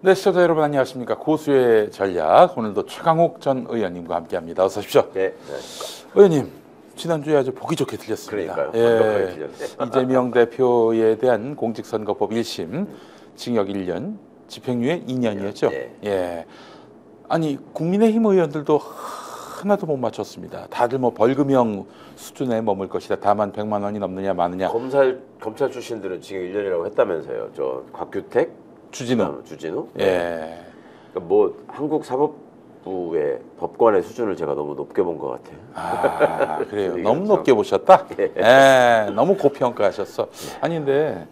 네, 시청자 여러분 안녕하십니까. 고수의 전략, 오늘도 최강욱 전 의원님과 함께합니다. 어서 오십시오. 네. 의원님, 지난주에 아주 보기 좋게 들렸습니다. 그러니까요. 완벽하게 틀렸네. 이재명 대표에 대한 공직선거법 1심, 징역 1년, 집행유예 2년이었죠. 네. 예. 아니, 국민의힘 의원들도 하나도 못 맞췄습니다. 다들 뭐 벌금형 수준에 머물 것이다. 다만 100만 원이 넘느냐 마느냐. 검찰 출신들은 징역 1년이라고 했다면서요. 저 곽규택, 주진우. 예. 그러니까 뭐 한국 사법부의 법관의 수준을 제가 너무 높게 본 것 같아요. 아, 그래요. 너무 높게 보셨다? 예, 너무 고평가하셨어. 아니, 근데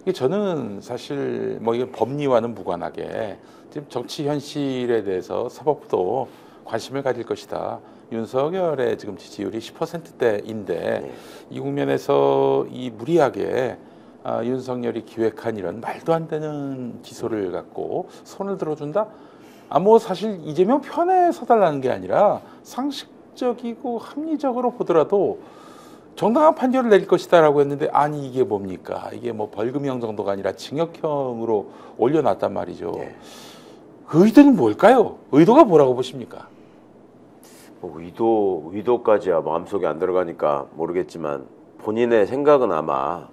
이게 저는 사실 뭐 이게 법리와는 무관하게 지금 정치 현실에 대해서 사법부도 관심을 가질 것이다. 윤석열의 지금 지지율이 10%대인데 이 국면에서 이 무리하게 윤석열이 기획한 이런 말도 안 되는 기소를 갖고 손을 들어준다? 뭐 사실 이재명 편에 서달라는 게 아니라 상식적이고 합리적으로 보더라도 정당한 판결을 내릴 것이다라고 했는데 아니 이게 뭡니까? 이게 뭐 벌금형 정도가 아니라 징역형으로 올려놨단 말이죠. 그 의도는 뭘까요? 의도가 뭐라고 보십니까? 뭐 의도까지야 마음속에 안 들어가니까 모르겠지만 본인의 생각은 아마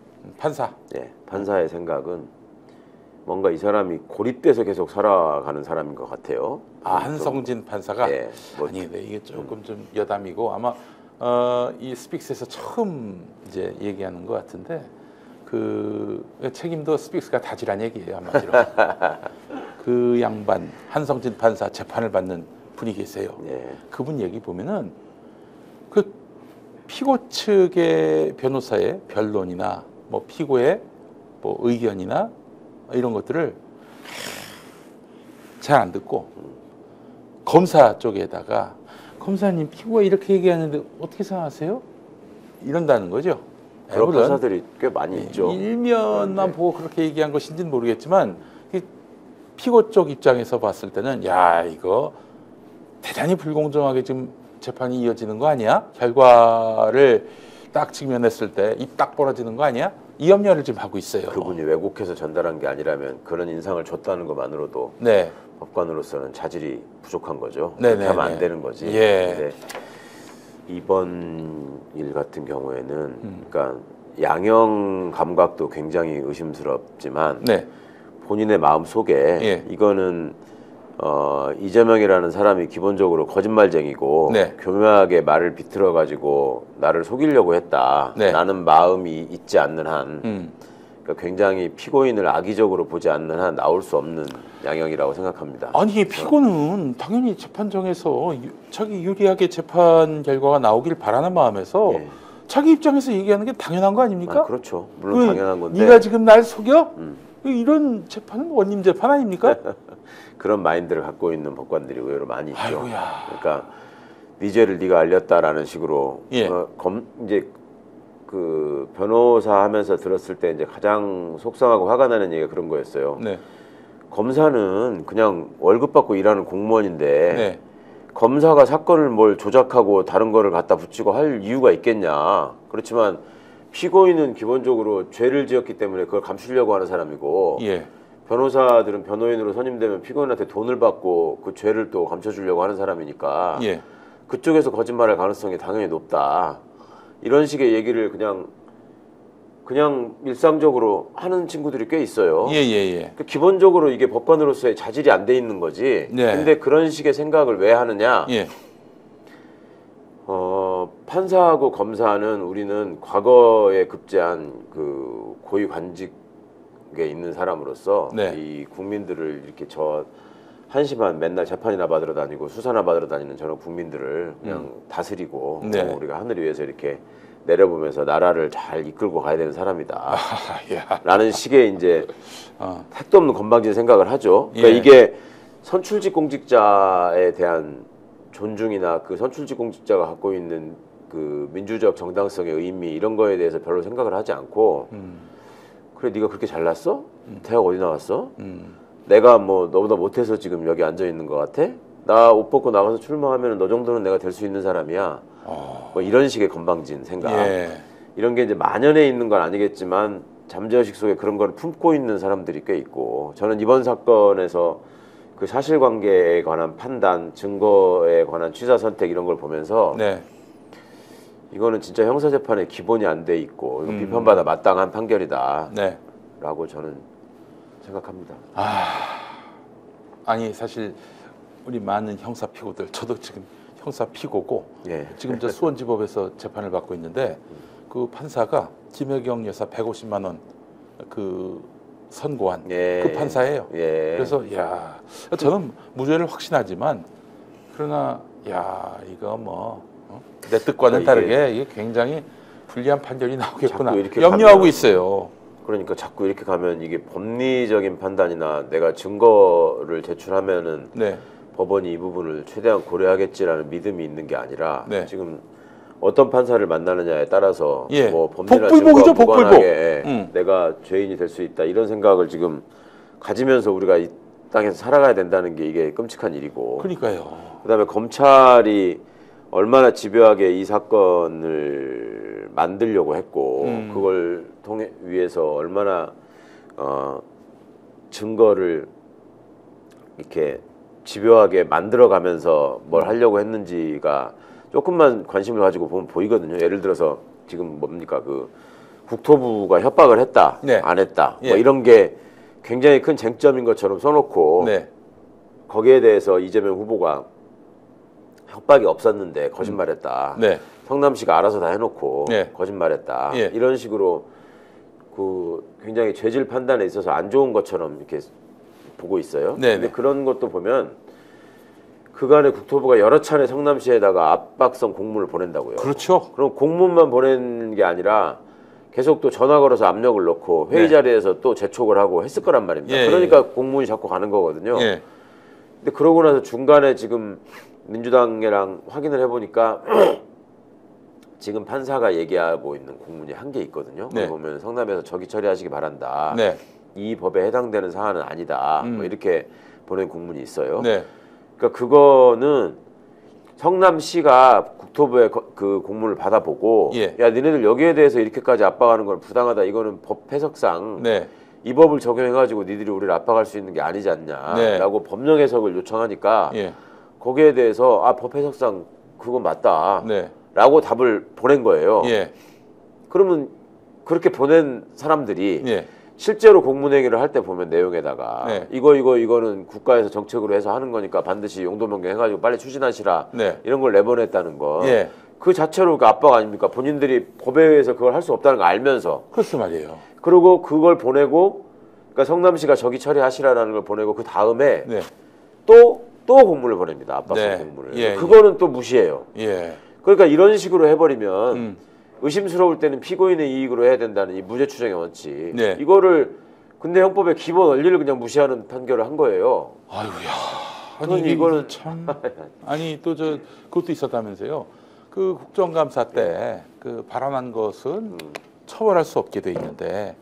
판사의 생각은 뭔가 이 사람이 고립돼서 계속 살아가는 사람인 것 같아요. 한성진 판사가 아니, 네, 이게 조금 좀 여담이고 아마 이 스픽스에서 처음 이제 얘기하는 것 같은데 그 책임도 스픽스가 다 지란 얘기예요 한마디로. 그 양반 한성진 판사 재판을 받는 분이 계세요. 그분 얘기 보면은 그 피고 측의 변호사의 변론이나 뭐 피고의 뭐 의견이나 이런 것들을 잘 안 듣고 검사 쪽에다가 검사님 피고가 이렇게 얘기하는데 어떻게 생각하세요? 이런다는 거죠. 그런 판사들이 꽤 많이 있죠. 일면만 보고 그렇게 얘기한 것인지는 모르겠지만 피고 쪽 입장에서 봤을 때는 야 이거 대단히 불공정하게 지금 재판이 이어지는 거 아니야? 결과를 딱 직면했을 때 입 딱 벌어지는 거 아니야? 이 염려를 지금 하고 있어요. 그분이 왜곡해서 전달한 게 아니라면 그런 인상을 줬다는 것만으로도 법관으로서는 자질이 부족한 거죠. 그렇게 하면 안 되는 거지. 근데 이번 일 같은 경우에는 그러니까 양형 감각도 굉장히 의심스럽지만 본인의 마음 속에 이거는 이재명이라는 사람이 기본적으로 거짓말쟁이고 교묘하게 말을 비틀어 가지고 나를 속이려고 했다. 라는 마음이 있지 않는 한 그러니까 굉장히 피고인을 악의적으로 보지 않는 한 나올 수 없는 양형이라고 생각합니다. 아니 피고는 당연히 재판정에서 자기 유리하게 재판 결과가 나오길 바라는 마음에서 자기 입장에서 얘기하는 게 당연한 거 아닙니까? 그렇죠. 물론 당연한 건데 네가 지금 날 속여? 이런 재판은 원님 재판 아닙니까? 그런 마인드를 갖고 있는 법관들이 의외로 많이 있죠. 그러니까 네 죄를 네가 알렸다라는 식으로 이제 그 변호사 하면서 들었을 때 이제 가장 속상하고 화가 나는 얘기가 그런 거였어요. 검사는 그냥 월급 받고 일하는 공무원인데 검사가 사건을 뭘 조작하고 다른 거를 갖다 붙이고 할 이유가 있겠냐. 그렇지만 피고인은 기본적으로 죄를 지었기 때문에 그걸 감추려고 하는 사람이고 변호사들은 변호인으로 선임되면 피고인한테 돈을 받고 그 죄를 또 감춰주려고 하는 사람이니까 그쪽에서 거짓말할 가능성이 당연히 높다. 이런 식의 얘기를 그냥 일상적으로 하는 친구들이 꽤 있어요. 그러니까 기본적으로 이게 법관으로서의 자질이 안 돼 있는 거지. 근데 그런 식의 생각을 왜 하느냐? 판사하고 검사는 우리는 과거에 급제한 그 고위 관직에 있는 사람으로서 이 국민들을 이렇게 한심한 맨날 재판이나 받으러 다니고 수사나 받으러 다니는 저런 국민들을 그냥 다스리고 우리가 하늘 위에서 이렇게 내려보면서 나라를 잘 이끌고 가야 되는 사람이다. 라는 식의 이제 택도 없는 건방진 생각을 하죠. 그러니까 이게 선출직 공직자에 대한 존중이나 그 선출직 공직자가 갖고 있는 그 민주적 정당성의 의미 이런 거에 대해서 별로 생각을 하지 않고 그래 네가 그렇게 잘났어? 대학 어디 나왔어? 내가 뭐 너보다 못해서 지금 여기 앉아 있는 것 같아? 나 옷 벗고 나가서 출마하면 너 정도는 내가 될 수 있는 사람이야. 뭐 이런 식의 건방진 생각. 이런 게 이제 만연해 있는 건 아니겠지만 잠재의식 속에 그런 걸 품고 있는 사람들이 꽤 있고, 저는 이번 사건에서 그 사실관계에 관한 판단, 증거에 관한 취사 선택 이런 걸 보면서 네. 이거는 진짜 형사재판에 기본이 안 돼 있고 이거 비판받아 마땅한 판결이다 네. 라고 저는 생각합니다. 아니 사실 우리 많은 형사 피고들, 저도 지금 형사 피고고 예. 지금 저 수원지법에서 재판을 받고 있는데 그 판사가 김혜경 여사 150만 원 그 선고한 예. 그 판사예요. 예. 그래서 야 저는 무죄를 확신하지만 그러나 야 이거 뭐 내 뜻과는 다르게 이게 굉장히 불리한 판결이 나오겠구나 염려하고 가면, 있어요. 그러니까 자꾸 이렇게 가면 이게 법리적인 판단이나 내가 증거를 제출하면은 네. 법원이 이 부분을 최대한 고려하겠지라는 믿음이 있는 게 아니라 네. 지금 어떤 판사를 만나느냐에 따라서 예. 뭐 법리나 복불복이죠, 증거와 무관하게 복불복. 내가 죄인이 될 수 있다 이런 생각을 지금 가지면서 우리가 이 땅에서 살아가야 된다는 게 이게 끔찍한 일이고. 그러니까요. 그다음에 검찰이 얼마나 집요하게 이 사건을 만들려고 했고 그걸 통해 위해서 얼마나 증거를 이렇게 집요하게 만들어가면서 뭘 하려고 했는지가 조금만 관심을 가지고 보면 보이거든요. 예를 들어서 지금 뭡니까 그 국토부가 협박을 했다, 네. 안 했다, 예. 뭐 이런 게 굉장히 큰 쟁점인 것처럼 써놓고 네. 거기에 대해서 이재명 후보가 협박이 없었는데 거짓말했다. 네. 성남시가 알아서 다 해놓고 네. 거짓말했다. 예. 이런 식으로 그 굉장히 죄질 판단에 있어서 안 좋은 것처럼 이렇게 보고 있어요. 네, 근데 네. 그런 것도 보면 그간에 국토부가 여러 차례 성남시에다가 압박성 공문을 보낸다고요. 그렇죠. 그럼 공문만 보낸 게 아니라 계속 또 전화 걸어서 압력을 넣고 회의 네. 자리에서 또 재촉을 하고 했을 거란 말입니다. 예, 그러니까 공문이 자꾸 가는 거거든요. 예. 근데 그러고 나서 중간에 지금 민주당이랑 확인을 해보니까 지금 판사가 얘기하고 있는 공문이 한 개 있거든요. 네. 보면 성남에서 적의 처리하시기 바란다. 네. 이 법에 해당되는 사안은 아니다. 뭐 이렇게 보낸 공문이 있어요. 네. 그러니까 그거는 성남시가 국토부에 그 공문을 받아보고 예. 야 니네들 여기에 대해서 이렇게까지 압박하는 건 부당하다. 이거는 법 해석상 네. 이 법을 적용해가지고 니들이 우리를 압박할 수 있는 게 아니지 않냐 네. 라고 법령 해석을 요청하니까 예. 거기에 대해서 아 법 해석상 그건 맞다 네. 라고 답을 보낸 거예요. 예. 그러면 그렇게 보낸 사람들이 예. 실제로 공문행위를 할 때 보면 내용에다가 네. 이거는 국가에서 정책으로 해서 하는 거니까 반드시 용도 변경해가지고 빨리 추진하시라 네. 이런 걸 내보냈다는 거. 예. 그 자체로 그 압박 아닙니까? 본인들이 법에 의해서 그걸 할 수 없다는 거 알면서. 그렇단 말이에요. 그리고 그걸 보내고 그러니까 성남시가 적의 처리하시라라는 걸 보내고 그 다음에 네. 또 공문을 보냅니다. 압박성 네. 공문을. 예, 그거는 또 무시해요. 예. 그러니까 이런 식으로 해버리면 의심스러울 때는 피고인의 이익으로 해야 된다는 이 무죄 추정의 원칙. 네. 이거를 근대 형법의 기본 원리를 그냥 무시하는 판결을 한 거예요. 아이고야. 그러니 아니 이거는 참 아니 또 저 그것도 있었다면서요. 그 국정감사 때 그 발언한 것은 처벌할 수 없게 돼 있는데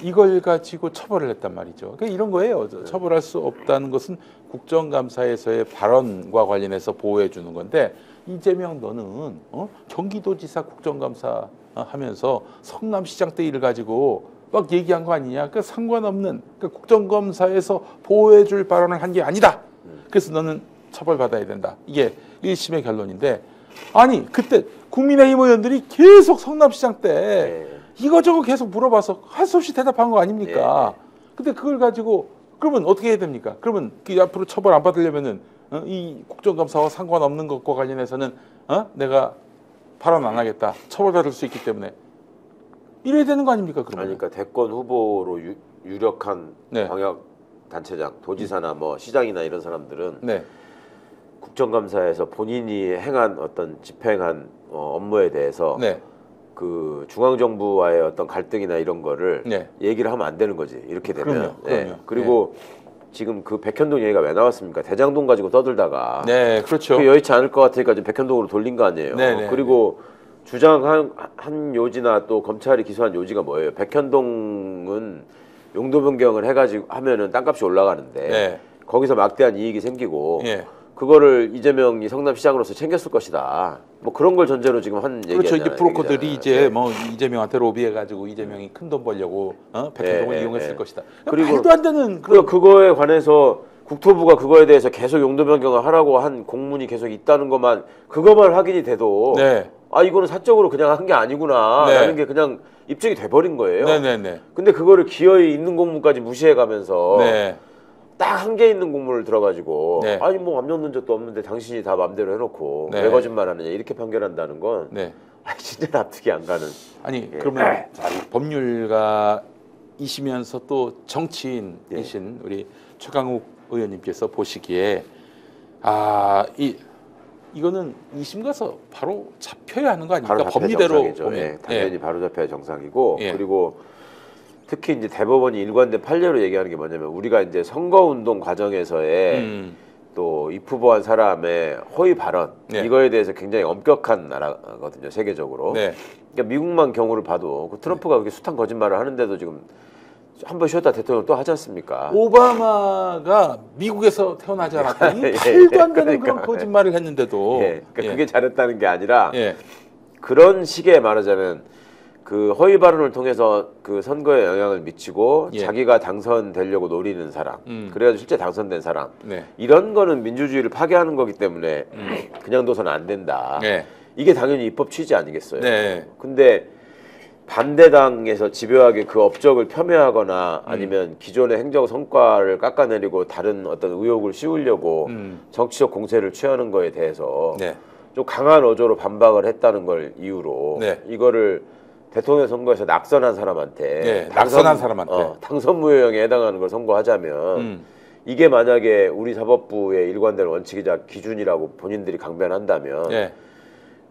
이걸 가지고 처벌을 했단 말이죠. 그러니까 이런 거예요. 처벌할 수 없다는 것은 국정감사에서의 발언과 관련해서 보호해 주는 건데 이재명 너는 경기도지사 국정감사 하면서 성남시장 때 일을 가지고 막 얘기한 거 아니냐? 그 상관없는 국정감사에서 보호해 줄 발언을 한 게 아니다. 그래서 너는 처벌받아야 된다. 이게 1심의 결론인데 아니 그때 국민의힘 의원들이 계속 성남시장 때 이거저거 계속 물어봐서 할 수 없이 대답한 거 아닙니까? 근데 그걸 가지고 그러면 어떻게 해야 됩니까? 그러면 그 앞으로 처벌 안 받으려면은 이 국정감사와 상관없는 것과 관련해서는 내가 발언 안 하겠다. 처벌받을 수 있기 때문에 이래야 되는 거 아닙니까? 그러면? 아니, 그러니까 대권 후보로 유력한 네. 광역 단체장, 도지사나 뭐 시장이나 이런 사람들은 네. 국정감사에서 본인이 행한 어떤 집행한 업무에 대해서 네. 그 중앙정부와의 어떤 갈등이나 이런 거를 네. 얘기를 하면 안 되는 거지. 이렇게 되면. 그럼요. 그리고 지금 그 백현동 얘기가 왜 나왔습니까? 대장동 가지고 떠들다가 네, 그렇죠. 그 여의치 않을 것 같으니까 지금 백현동으로 돌린 거 아니에요. 네. 그리고 주장한 요지나 또 검찰이 기소한 요지가 뭐예요? 백현동은 용도 변경을 해가지고 하면은 땅값이 올라가는데 네. 거기서 막대한 이익이 생기고 예. 그거를 이재명이 성남시장으로서 챙겼을 것이다. 뭐 그런 걸 전제로 지금 한 얘기잖아요. 그렇죠. 이제 브로커들이 얘기잖아요. 이제 네. 뭐 이재명한테 로비해가지고 이재명이 큰 돈 벌려고 백현동을 이용했을 것이다. 그리고 말도 안 되는 그거에 관해서 국토부가 그거에 대해서 계속 용도 변경을 하라고 한 공문이 계속 있다는 것만 그것만 확인이 돼도 네. 아 이거는 사적으로 그냥 한 게 아니구나 네. 라는 게 그냥 입증이 돼버린 거예요. 네네네. 근데 그거를 기어이 있는 공문까지 무시해가면서 네. 딱 한 개 있는 공문을 들어가지고 네. 아니 뭐 압력 논적도 없는데 당신이 다 맘대로 해놓고 네. 왜 거짓말하느냐 이렇게 판결한다는 건 네. 진짜 납득이 안 가는. 아니 그러면 법률가이시면서 또 정치인이신 우리 최강욱 의원님께서 보시기에 이거는 2심 가서 바로 잡혀야 하는 거 아닙니까? 바로 잡혀야 법리대로 정상이죠. 보면 예, 당연히 바로 잡혀야 정상이고 예. 그리고 특히 이제 대법원이 일관된 판례로 얘기하는 게 뭐냐면 우리가 이제 선거운동 과정에서의 또 입후보한 사람의 허위 발언 네. 이거에 대해서 굉장히 엄격한 나라거든요 세계적으로. 네. 그러니까 미국만 경우를 봐도 그 트럼프가 그렇게 숱한 거짓말을 하는데도 지금 한 번 쉬었다 대통령 또 하지 않습니까? 오바마가 미국에서 태어나지 않았더니 예, 말도 안 되는 그러니까, 그런 거짓말을 했는데도 예, 그러니까 그게 잘했다는 게 아니라 예. 그런 식의 말하자면 그 허위 발언을 통해서 그 선거에 영향을 미치고 예. 자기가 당선되려고 노리는 사람 그래가지고 실제 당선된 사람 네. 이런 거는 민주주의를 파괴하는 거기 때문에 그냥 둬서는 안 된다. 네. 이게 당연히 입법 취지 아니겠어요. 네. 근데 반대당에서 집요하게 그 업적을 폄훼하거나 아니면 기존의 행정 성과를 깎아내리고 다른 어떤 의혹을 씌우려고 정치적 공세를 취하는 거에 대해서 네. 좀 강한 어조로 반박을 했다는 걸 이유로 네. 이거를 대통령 선거에서 낙선한 사람한테 네, 낙선한 사람한테. 당선 무효형에 해당하는 걸 선고하자면 이게 만약에 우리 사법부의 일관된 원칙이자 기준이라고 본인들이 강변한다면 네.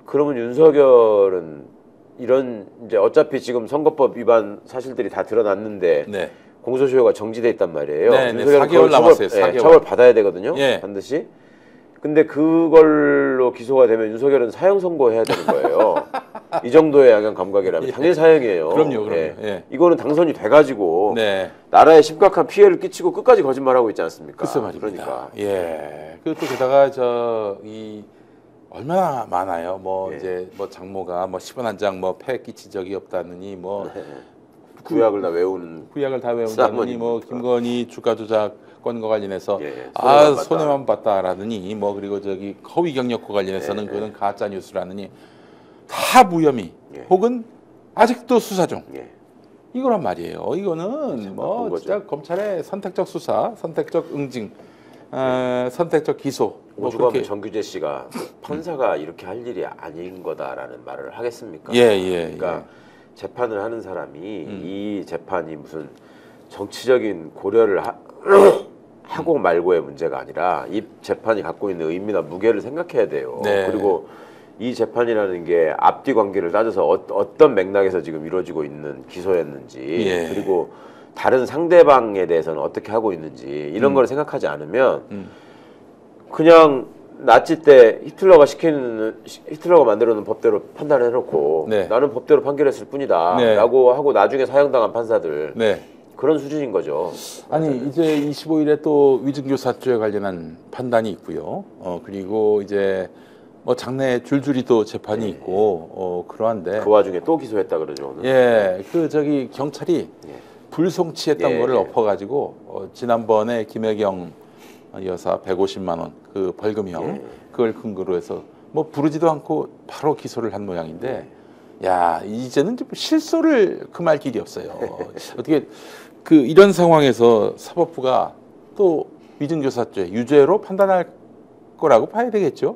그러면 윤석열은 이런 이제 어차피 지금 선거법 위반 사실들이 다 드러났는데 네. 공소시효가 정지돼 있단 말이에요. 네, 네. 윤석열은 4개월 그걸 남았어요. 처벌, 4개월. 처벌 받아야 되거든요. 예. 반드시. 근데 그걸로 기소가 되면 윤석열은 사형 선고해야 되는 거예요. 이 정도의 양형 감각이라면 당연히 사형이에요. 그럼요. 예. 예. 이거는 당선이 돼가지고 네. 나라에 심각한 피해를 끼치고 끝까지 거짓말하고 있지 않습니까? 글쎄 말입니다. 그러니까. 예. 그리고 또 게다가 얼마나 많아요. 뭐 예. 이제 뭐 장모가 뭐 10원 한 장 뭐 패 끼친 적이 없다느니 뭐 구약을 다 외우는 구약을 다 외운다느니 사모님. 뭐 김건희 주가 조작권과 관련해서 예, 손해만 봤다라느니 뭐 그리고 허위 경력과 관련해서는 예, 그거는 가짜 뉴스라느니 다 무혐의 예. 혹은 아직도 수사 중 예. 이거란 말이에요. 이거는 뭐 거죠. 진짜 검찰의 선택적 수사, 선택적 응징, 선택적 기소. 뭐 오죽하면 그렇게 정규재 씨가 판사가 이렇게 할 일이 아닌 거다라는 말을 하겠습니까? 예. 그러니까 재판을 하는 사람이 이 재판이 무슨 정치적인 고려를 하고 말고의 문제가 아니라 이 재판이 갖고 있는 의미나 무게를 생각해야 돼요. 네. 그리고 이 재판이라는 게 앞뒤 관계를 따져서 어떤 맥락에서 지금 이루어지고 있는 기소였는지 예. 그리고 다른 상대방에 대해서는 어떻게 하고 있는지 이런 걸 생각하지 않으면 그냥 나치 때 히틀러가 만들어 놓은 법대로 판단을 해놓고 네. 나는 법대로 판결했을 뿐이다 네. 라고 하고 나중에 사형당한 판사들 네. 그런 수준인 거죠. 아니 이제 25일에 또 위증교사죄에 관련한 판단이 있고요. 그리고 이제 뭐 장내 줄줄이 또 재판이 있고 그러한데 그 와중에 또 기소했다 그러죠 오늘. 예, 경찰이 예. 불송치했던 예, 거를 예. 엎어가지고 지난번에 김혜경 여사 150만 원 그 벌금형 예. 그걸 근거로 해서 뭐 부르지도 않고 바로 기소를 한 모양인데 야 이제는 좀 실소를 금할 길이 없어요. 어떻게 이런 상황에서 사법부가 또 위증교사죄 유죄로 판단할 거라고 봐야 되겠죠?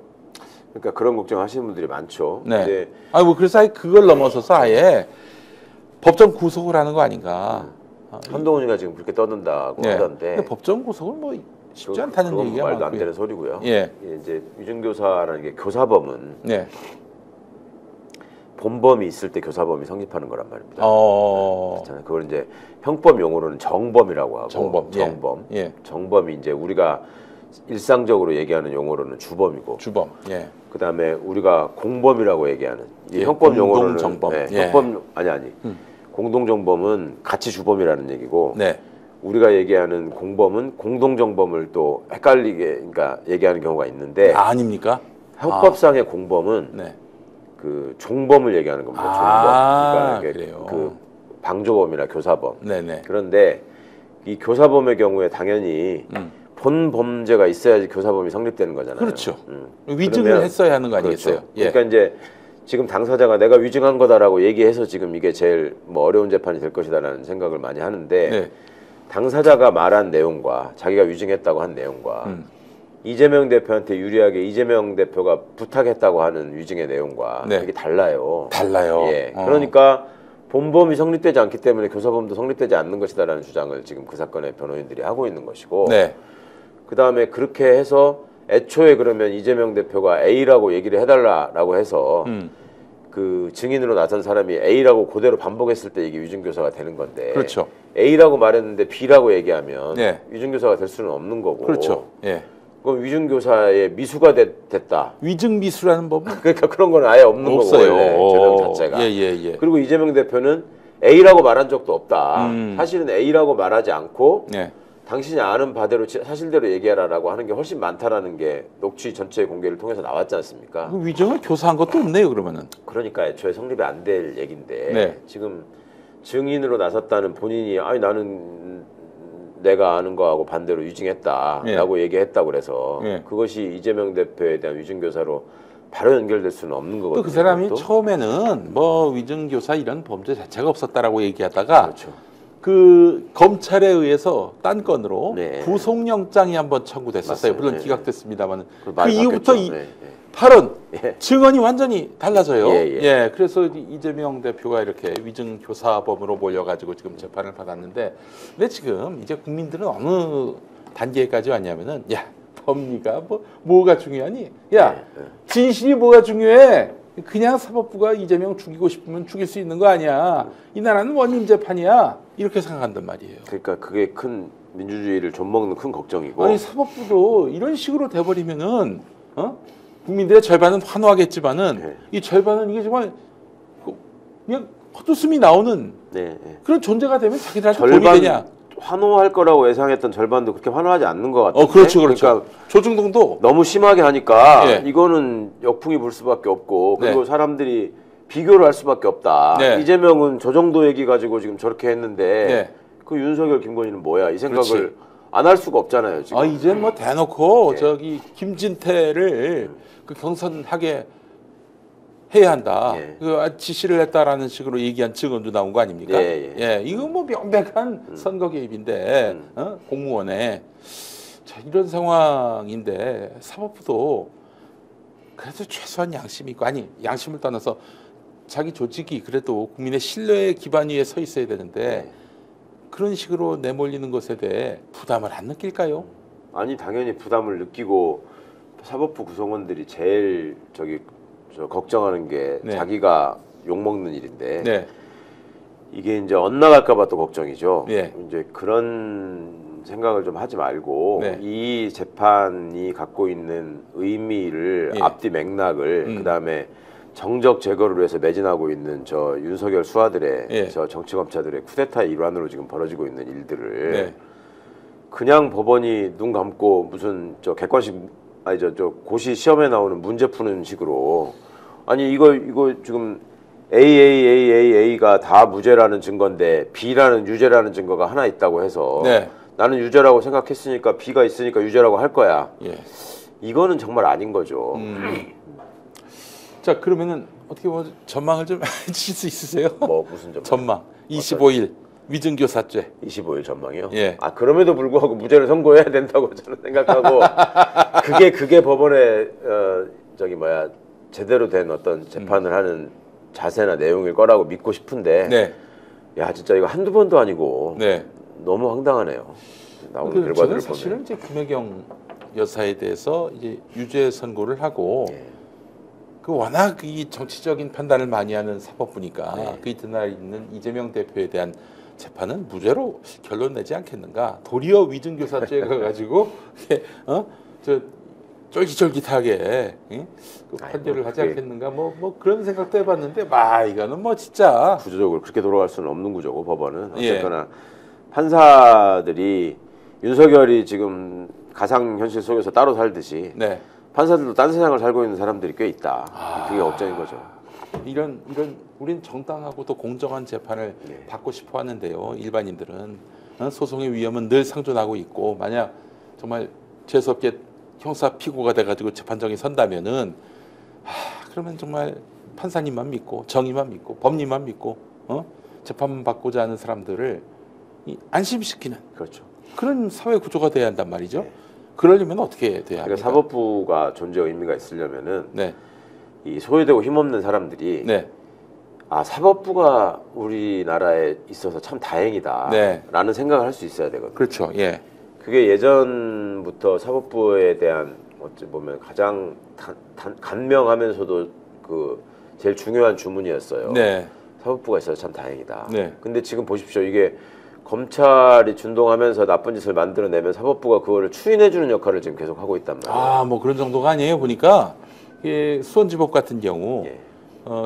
그러니까 그런 걱정하시는 분들이 많죠. 네. 이제 그래서 그걸 넘어서서 아예 법정 구속을 하는 거 아닌가? 한동훈이가 지금 그렇게 떠든다고 네. 하던데 근데 법정 구속은 뭐 쉽지 않다는 그건 얘기가 말도 안 많고요. 되는 소리고요. 예. 이제 위증교사라는 게 교사범은 네. 본범이 있을 때 교사범이 성립하는 거란 말입니다. 그렇잖아요. 그걸 이제 형법 용어로는 정범이라고 하고 정범. 예. 정범이 이제 우리가 일상적으로 얘기하는 용어로는 주범이고 주범. 예. 그다음에 우리가 공범이라고 얘기하는 이 예, 형법 용어로는 공동정범. 네, 예. 형법 아니 공동정범은 같이 주범이라는 얘기고 네. 우리가 얘기하는 공범은 공동정범을 또 헷갈리게 그러니까 얘기하는 경우가 있는데 아닙니까? 형법상의 공범은 네. 그 종범을 얘기하는 겁니다. 종범. 그러니까 그래요. 그 방조범이나 교사범. 네네. 그런데 이 교사범의 경우에 당연히 본 범죄가 있어야지 교사범이 성립되는 거잖아요. 그렇죠. 위증을 했어야 하는 거 아니겠어요? 그렇죠. 그러니까 이제 지금 당사자가 내가 위증한 거다라고 얘기해서 지금 이게 제일 뭐 어려운 재판이 될 것이다라는 생각을 많이 하는데 네. 당사자가 말한 내용과 자기가 위증했다고 한 내용과 이재명 대표한테 유리하게 이재명 대표가 부탁했다고 하는 위증의 내용과 네. 이게 달라요. 달라요. 예. 그러니까 본범이 성립되지 않기 때문에 교사범도 성립되지 않는 것이다라는 주장을 지금 그 사건의 변호인들이 하고 있는 것이고 네. 그다음에 그렇게 해서 애초에 그러면 이재명 대표가 A라고 얘기를 해달라라고 해서 그 증인으로 나선 사람이 A라고 그대로 반복했을 때 이게 위증교사가 되는 건데 그렇죠. A라고 말했는데 B라고 얘기하면 네. 위증교사가 될 수는 없는 거고 그렇죠. 예. 그럼 위증교사의 미수가 됐다. 위증 미수라는 법은 그러니까 그런 건 아예 없는 없어요. 거고 원래 제명 자체가. 예. 그리고 이재명 대표는 A라고 말한 적도 없다. 사실은 A라고 말하지 않고 네. 당신이 아는 바대로 사실대로 얘기하라라고 하는 게 훨씬 많다라는 게 녹취 전체 공개를 통해서 나왔지 않습니까? 그 위증을 교사한 것도 없네요, 그러면은. 그러니까 애초에 성립이 안 될 얘기인데 네. 지금 증인으로 나섰다는 본인이 아니 나는 내가 아는 거하고 반대로 위증했다라고 얘기했다고 그래서 그것이 이재명 대표에 대한 위증교사로 바로 연결될 수는 없는 거거든요. 또 그 사람이 그것도. 처음에는 뭐 위증교사 이런 범죄 자체가 없었다라고 얘기하다가 그렇죠. 그 검찰에 의해서 딴 건으로 네. 구속영장이 한번 청구됐었어요. 맞습니다. 물론 네. 기각됐습니다만 그 그 이후부터 바뀌었죠. 네. 발언 예. 증언이 완전히 달라져요. 예. 그래서 이재명 대표가 이렇게 위증교사범으로 몰려가지고 지금 재판을 받았는데, 근데 지금 이제 국민들은 어느 단계까지 왔냐면은 야 법리가 뭐가 중요하니? 야 진실이 뭐가 중요해? 그냥 사법부가 이재명 죽이고 싶으면 죽일 수 있는 거 아니야. 이 나라는 원님 재판이야. 이렇게 생각한단 말이에요. 그러니까 그게 큰 민주주의를 좀먹는 큰 걱정이고. 아니 사법부도 이런 식으로 돼버리면은 국민들의 절반은 환호하겠지만은 이 절반은 이게 정말 그냥 헛웃음이 나오는 그런 존재가 되면 자기들한테 도움이 되냐. 환호할 거라고 예상했던 절반도 그렇게 환호하지 않는 것 같아요. 그렇죠. 그러니까 조중동도 너무 심하게 하니까 이거는 역풍이 불 수밖에 없고 그리고 사람들이 비교를 할 수밖에 없다. 이재명은 저 정도 얘기 가지고 지금 저렇게 했는데 그 윤석열, 김건희는 뭐야? 이 생각을 안 할 수가 없잖아요. 지금. 이제 뭐 대놓고 저기 김진태를 그 경선하게 해야 한다. 그 지시를 했다라는 식으로 얘기한 증언도 나온 거 아닙니까? 이거 뭐 명백한 선거 개입인데 공무원에 자, 이런 상황인데 사법부도 그래도 최소한 양심이 있고 아니 양심을 떠나서 자기 조직이 그래도 국민의 신뢰의 기반 위에 서 있어야 되는데 그런 식으로 내몰리는 것에 대해 부담을 안 느낄까요? 아니 당연히 부담을 느끼고 사법부 구성원들이 제일 걱정하는 게 자기가 욕먹는 일인데 이게 이제 엇나갈까봐 또 걱정이죠. 이제 그런 생각을 좀 하지 말고 이 재판이 갖고 있는 의미를 앞뒤 맥락을 그다음에 정적 제거를 위해서 매진하고 있는 저 윤석열 수하들의 저 정치검찰들의 쿠데타 일환으로 지금 벌어지고 있는 일들을 그냥 법원이 눈 감고 무슨 저 객관식 아니 저 고시 시험에 나오는 문제 푸는 식으로 아니 이거 지금 A가 다 무죄라는 증거인데 B라는 유죄라는 증거가 하나 있다고 해서 나는 유죄라고 생각했으니까 B가 있으니까 유죄라고 할 거야. 이거는 정말 아닌 거죠. 자 그러면은 어떻게 뭐 전망을 좀 해주실 수 있으세요? 뭐 무슨 전망? 25일 위증교사죄. 25일 전망이요? 그럼에도 불구하고 무죄를 선고해야 된다고 저는 생각하고 그게 법원의 제대로 된 어떤 재판을 하는 자세나 내용일 거라고 믿고 싶은데 야 진짜 이거 한두 번도 아니고 너무 황당하네요. 나오는 결과들을 보면. 사실은 이제 김혜경 여사에 대해서 이제 유죄 선고를 하고 그 워낙 이 정치적인 판단을 많이 하는 사법부니까 그 이튿날 있는 이재명 대표에 대한 재판은 무죄로 결론 내지 않겠는가. 도리어 위증교사죄가 가지고 쫄깃쫄깃하게 그 판결을 하지 않겠는가. 뭐 그런 생각도 해봤는데 이거는 뭐 진짜 구조적으로 그렇게 돌아갈 수는 없는 구조고 법원은 어쨌거나 판사들이 윤석열이 지금 가상현실 속에서 따로 살듯이 네. 판사들도 딴 세상을 살고 있는 사람들이 꽤 있다. 그게 걱정인 거죠. 이런 우린 정당하고 또 공정한 재판을 네. 받고 싶어 하는데요. 일반인들은 소송의 위험은 늘 상존하고 있고 만약 정말 재수없게 형사 피고가 돼가지고 재판정에 선다면은 그러면 정말 판사님만 믿고 정의만 믿고 법리만 믿고 재판 받고자 하는 사람들을 안심시키는 그렇죠. 그런 사회 구조가 돼야 한단 말이죠. 네. 그러려면 어떻게 돼야 합니까? 그러니까 사법부가 존재 의미가 있으려면은 네. 이 소외되고 힘없는 사람들이 네. 사법부가 우리나라에 있어서 참 다행이다. 네. 라는 생각을 할 수 있어야 되거든요. 그렇죠. 예. 그게 예전부터 사법부에 대한 어찌 보면 가장 간명하면서도 그 제일 중요한 주문이었어요. 네. 사법부가 있어서 참 다행이다. 네. 근데 지금 보십시오. 이게 검찰이 준동하면서 나쁜 짓을 만들어내면 사법부가 그거를 추인해주는 역할을 지금 계속 하고 있단 말이에요. 뭐 그런 정도가 아니에요. 보니까 수원지법 같은 경우 예.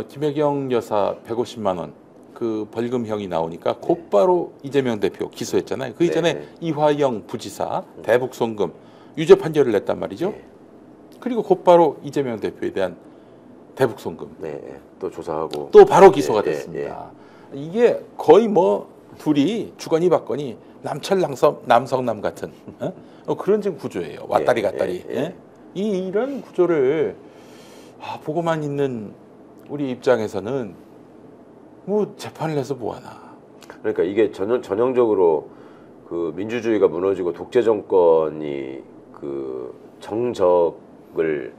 김혜경 여사 150만 원 그 벌금형이 나오니까 곧바로 이재명 대표 기소했잖아요. 그 이전에 네. 이화영 부지사 대북송금 유죄 판결을 냈단 말이죠. 네. 그리고 곧바로 이재명 대표에 대한 대북송금 네. 또 조사하고 또 바로 기소가 예, 됐습니다. 이게 거의 뭐 둘이 주거니 받거니 남성남 같은 그런 지금 구조예요. 왔다리 갔다리. 이런 구조를 보고만 있는 우리 입장에서는 뭐 재판을 해서 뭐하나. 그러니까 이게 전형적으로 그 민주주의가 무너지고 독재 정권이 그 정적을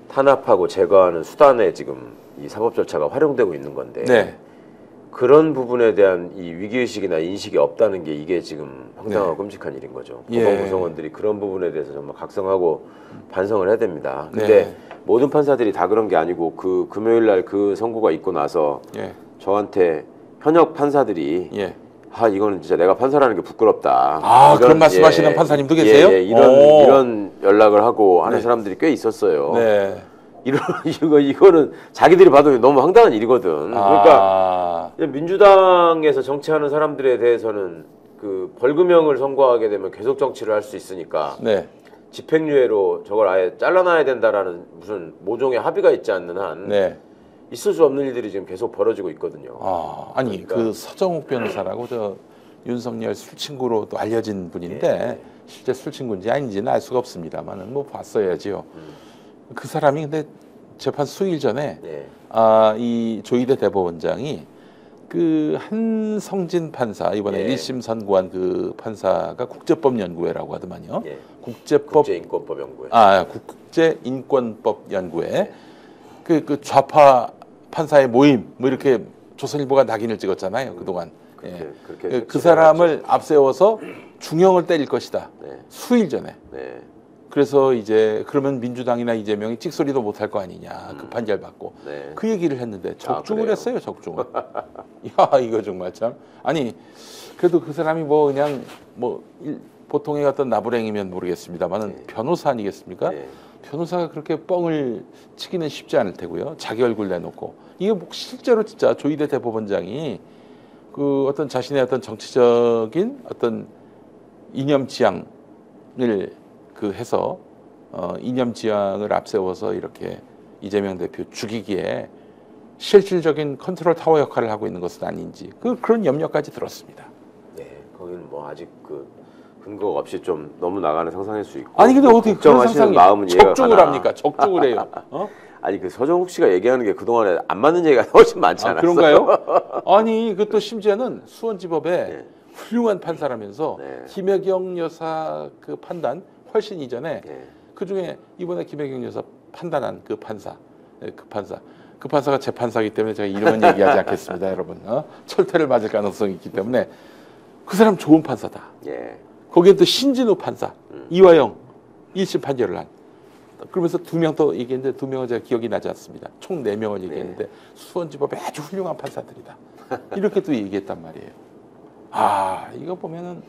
탄압하고 제거하는 수단에 지금 이 사법 절차가 활용되고 있는 건데 네. 그런 부분에 대한 이 위기의식이나 인식이 없다는 게 이게 지금 황당하고 네. 끔찍한 일인 거죠. 예. 법원 구성원들이 그런 부분에 대해서 정말 각성하고 반성을 해야 됩니다. 근데 네. 모든 판사들이 다 그런 게 아니고 그 금요일 날 그 선고가 있고 나서 예. 저한테 현역 판사들이 예. 이거는 진짜 내가 판사라는 게 부끄럽다. 그런 말씀하시는 판사님도 계세요? 이런 연락을 하고 하는 네. 사람들이 꽤 있었어요. 네. 이거는 자기들이 봐도 너무 황당한 일이거든. 그러니까 민주당에서 정치하는 사람들에 대해서는 그 벌금형을 선고하게 되면 계속 정치를 할 수 있으니까 네. 집행유예로 저걸 아예 잘라놔야 된다라는 무슨 모종의 합의가 있지 않는 한 네. 있을 수 없는 일들이 지금 계속 벌어지고 있거든요. 아니 그러니까. 그 서정욱 변호사라고 저 윤석열 술친구로도 알려진 분인데 실제 술친구인지 아닌지는 알 수가 없습니다만은 뭐 봤어야지요. 그 사람이 근데 재판 수일 전에 이 조희대 대법원장이 그 한성진 판사 이번에 1심 선고한 그 판사가 국제법연구회라고 하더만요. 국제인권법연구회. 국제인권법연구회. 그 좌파 판사의 모임 뭐 이렇게 조선일보가 낙인을 찍었잖아요. 그동안. 그렇게 그 사람을 앞세워서 중형을 때릴 것이다. 수일 전에. 그래서 이제 그러면 민주당이나 이재명이 찍소리도 못할 거 아니냐. 그 판결 받고. 그 얘기를 했는데 적중을 했어요. 적중을. 야 이거 정말 참. 아니 그래도 그 사람이 뭐 그냥 뭐 보통의 어떤 나부랭이면 모르겠습니다만은 변호사 아니겠습니까? 변호사가 그렇게 뻥을 치기는 쉽지 않을 테고요. 자기 얼굴 내놓고. 이게 뭐 실제로 진짜 조희대 대법원장이 그 어떤 자신의 어떤 정치적인 어떤 이념 지향을 그 해서 이념 지향을 앞세워서 이렇게 이재명 대표 죽이기에 실질적인 컨트롤 타워 역할을 하고 있는 것은 아닌지 그런 염려까지 들었습니다. 네, 거기는 뭐 아직 그 근거 없이 좀 너무 나가는 상상일 수 있고. 아니 근데 어떻게 그런 상상이 마음은 이해가 적중을 가나. 합니까? 적중을 해요. 아니 그 서정욱 씨가 얘기하는 게 그동안에 안 맞는 얘기가 훨씬 많지 않았어요? 그런가요? 아니 그것도 심지어는 수원지법에 훌륭한 판사라면서 김혜경 여사 그 판단 훨씬 이전에 그 중에 이번에 김혜경 여사 판단한 그 판사가 제 판사이기 때문에 제가 이름은 얘기하지 않겠습니다, 여러분. 철퇴를 맞을 가능성이 있기 때문에 그 사람 좋은 판사다. 거기에 또 신진우 판사, 이화영 1심 판결을 한. 그러면서 2명 또 얘기했는데 2명은 제가 기억이 나지 않습니다. 총 4명을 얘기했는데 수원지법에 아주 훌륭한 판사들이다. 이렇게 또 얘기했단 말이에요. 이거 보면은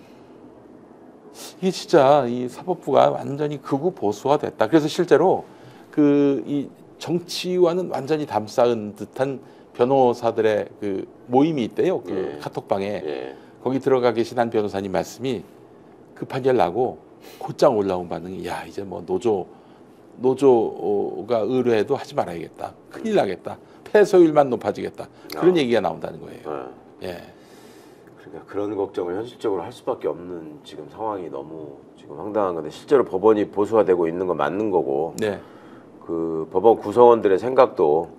이게 진짜 이 사법부가 완전히 극우 보수화됐다. 그래서 실제로 이 정치와는 완전히 담쌓은 듯한 변호사들의 그 모임이 있대요. 그 카톡방에. 거기 들어가 계신 한 변호사님 말씀이 그 판결 나고 곧장 올라온 반응이 야 이제 뭐 노조가 의뢰해도 하지 말아야겠다. 큰일 나겠다. 패소율만 높아지겠다. 그런 얘기가 나온다는 거예요. 예. 그러니까 그런 걱정을 현실적으로 할 수밖에 없는 지금 상황이 너무 지금 황당한 건데 실제로 법원이 보수가 되고 있는 건 맞는 거고 네. 그 법원 구성원들의 생각도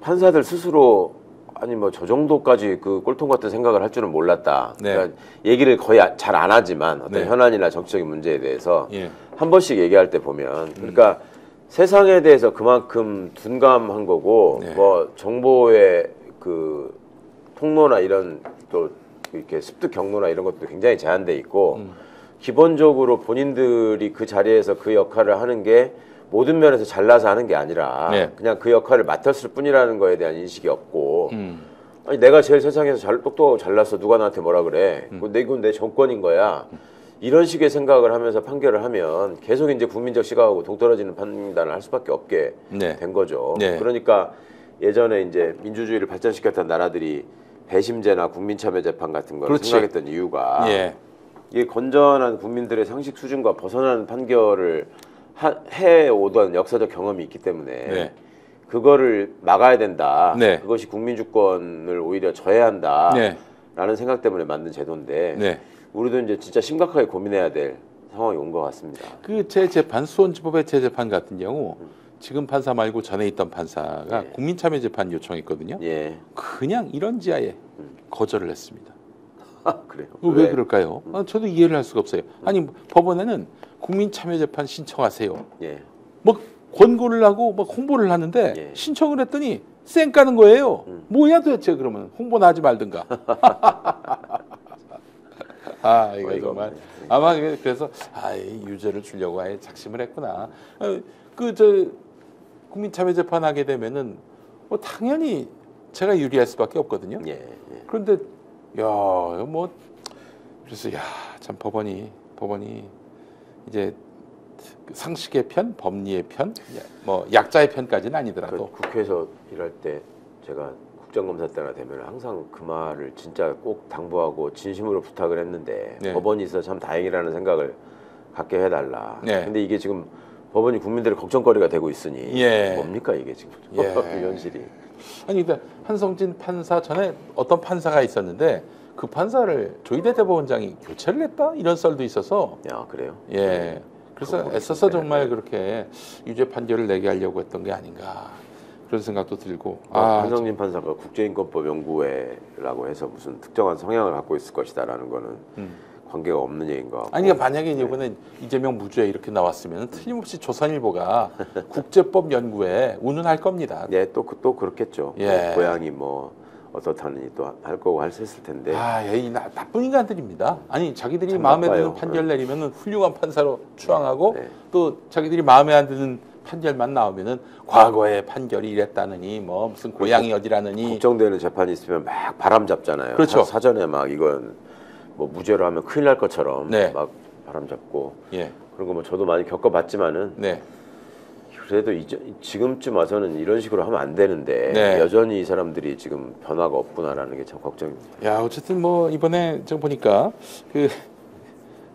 판사들 스스로 아니 뭐 저 정도까지 그 꼴통 같은 생각을 할 줄은 몰랐다. 네. 그러니까 얘기를 거의 잘 안 하지만 어떤 네. 현안이나 정치적인 문제에 대해서 예. 한 번씩 얘기할 때 보면 그러니까 세상에 대해서 그만큼 둔감한 거고 네. 뭐 정보의 그 통로나 이런 또 이렇게 습득 경로나 이런 것도 굉장히 제한돼 있고 기본적으로 본인들이 그 자리에서 그 역할을 하는 게 모든 면에서 잘나서 하는 게 아니라 네. 그냥 그 역할을 맡았을 뿐이라는 거에 대한 인식이 없고 아니 내가 제일 세상에서 똑똑하고 잘났어 누가 나한테 뭐라 그래 이건 내 정권인 거야 이런 식의 생각을 하면서 판결을 하면 계속 이제 국민적 시각하고 동떨어지는 판단을 할 수밖에 없게 네. 된 거죠. 네. 그러니까 예전에 이제 민주주의를 발전시켰던 나라들이 배심제나 국민참여재판 같은 걸 그렇지. 생각했던 이유가 예. 이게 건전한 국민들의 상식 수준과 벗어나는 판결을 해오던 역사적 경험이 있기 때문에 네. 그거를 막아야 된다. 네. 그것이 국민 주권을 오히려 저해한다. 네. 라는 생각 때문에 만든 제도인데 네. 우리도 이제 진짜 심각하게 고민해야 될 상황이 온 것 같습니다. 그 재재판 수원지법의 재재판 같은 경우 지금 판사 말고 전에 있던 판사가 예. 국민참여재판 요청했거든요. 예. 그냥 이런 지하에 거절을 했습니다. 그래요. 왜 그럴까요? 저도 이해를 할 수가 없어요. 아니 법원에는 국민참여재판 신청하세요. 예. 뭐 권고를 하고 막 홍보를 하는데 예. 신청을 했더니 쌩 까는 거예요. 뭐야 도대체 그러면 홍보나 하지 말든가. 아 이거 정말 없네. 아마 그래서 이 유죄를 주려고 아예 작심을 했구나. 그 저 국민참여재판 하게 되면은 뭐 당연히 제가 유리할 수밖에 없거든요. 예. 예. 그런데 뭐 그래서 참 법원이 이제 상식의 편, 법리의 편, 뭐 약자의 편까지는 아니더라도 국회에서 일할 때 제가 국정감사 때나 되면 항상 그 말을 진짜 꼭 당부하고 진심으로 부탁을 했는데 네. 법원이 있어서 참 다행이라는 생각을 갖게 해달라. 네. 근데 이게 지금 법원이 국민들의 걱정거리가 되고 있으니 예. 뭡니까 이게 지금 예. 현실이. 아니 근데 한성진 판사 전에 어떤 판사가 있었는데 그 판사를 조희대 대법원장이 교체를 했다 이런 썰도 있어서 야 그래요? 예. 그래서 그거 애써서 모르겠네. 정말 그렇게 유죄 판결을 내게 하려고 했던 게 아닌가 그런 생각도 들고 한성진 판사가 국제인권법 연구회라고 해서 무슨 특정한 성향을 갖고 있을 것이다라는 거는 관계가 없는 얘기인 것 같고. 아니 그러니까 만약에 이번에 이재명 무죄 이렇게 나왔으면 틀림없이 조선일보가 국제법 연구에 운운할 겁니다. 네, 또 그렇겠죠. 예. 고향이 뭐 어떻다느니 또 할 거고 했을 텐데. 이 나쁜 인간들입니다. 아니 자기들이 참 마음에 나빠요. 드는 판결 내리면은 훌륭한 판사로 추앙하고 네. 또 자기들이 마음에 안 드는 판결만 나오면은 과거에 판결이 이랬다느니 뭐 무슨 고향이 어디라느니 걱정되는 재판이 있으면 막 바람 잡잖아요. 그렇죠. 사전에 막 이건 뭐 무죄로 하면 큰일 날 것처럼 네. 막 바람 잡고 예, 그런 거 뭐 저도 많이 겪어봤지만은 네, 그래도 지금쯤 와서는 이런 식으로 하면 안 되는데 네. 여전히 이 사람들이 지금 변화가 없구나라는 게 참 걱정입니다. 야 어쨌든 뭐 이번에 좀 보니까 그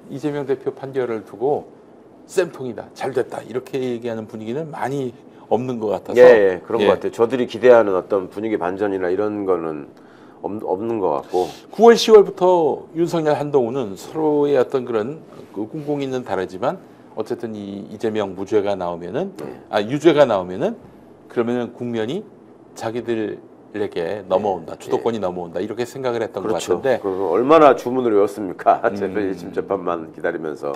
이재명 대표 판결을 두고 쌤통이다, 잘 됐다 이렇게 얘기하는 분위기는 많이 없는 것 같아서 예, 그런 예. 것 같아요. 저들이 기대하는 어떤 분위기 반전이나 이런 거는 없는 것 같고 9월, 10월부터 윤석열, 한동훈은 서로의 어떤 그런 그 꿍꿍이는 다르지만 어쨌든 이 이재명 무죄가 나오면은 유죄가 나오면은 그러면은 국면이 자기들에게 넘어온다, 주도권이 넘어온다 이렇게 생각을 했던 것 그렇죠. 같은데 그 얼마나 주문을 외웠습니까? 재심 재판만 기다리면서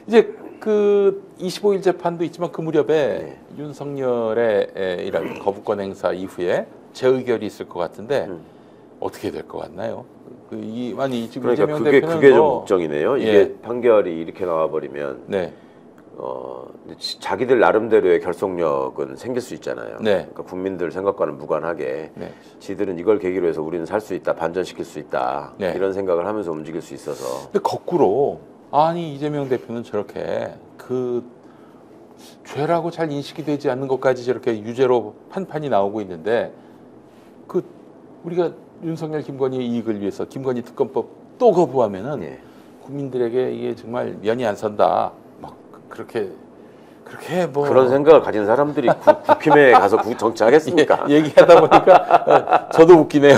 이제 그 25일 재판도 있지만 그 무렵에 윤석열의 이런 거부권 행사 이후에 재의결이 있을 것 같은데 어떻게 될 것 같나요? 아니 지금 그러니까 이재명 대표는 그게 좀 뭐, 걱정이네요. 예. 이게 판결이 이렇게 나와버리면 네, 자기들 나름대로의 결속력은 생길 수 있잖아요. 네. 그러니까 국민들 생각과는 무관하게 네. 지들은 이걸 계기로 해서 우리는 살 수 있다, 반전시킬 수 있다 네. 이런 생각을 하면서 움직일 수 있어서 근데 거꾸로 아니 이재명 대표는 저렇게 그 죄라고 잘 인식이 되지 않는 것까지 저렇게 유죄로 판판이 나오고 있는데 그 우리가 윤석열 김건희 이익을 위해서 김건희 특검법 또 거부하면은 예. 국민들에게 이게 정말 면이 안 선다. 막 그렇게 뭐 그런 생각을 가진 사람들이 국힘에 가서 정치하겠습니까? 얘기하다 보니까 저도 웃기네요.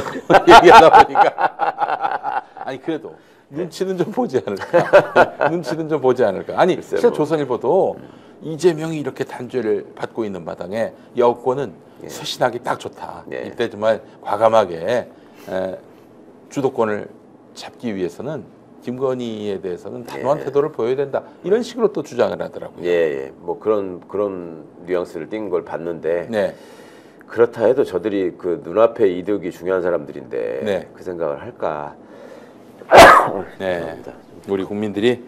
얘기하다 보니까 아니 그래도 눈치는 좀 보지 않을까? 눈치는 좀 보지 않을까? 아니 글쎄, 실제 뭐. 조선일보도 이재명이 이렇게 단죄를 받고 있는 마당에 여권은 예. 쇄신하기 딱 좋다. 예. 이때 정말 과감하게 주도권을 잡기 위해서는 김건희에 대해서는 단호한 예. 태도를 보여야 된다. 이런 식으로 또 주장을 하더라고요. 예, 예. 뭐 그런 뉘앙스를 띈 걸 봤는데 네. 그렇다 해도 저들이 그 눈앞의 이득이 중요한 사람들인데 네. 그 생각을 할까? 네. 죄송합니다. 우리 국민들이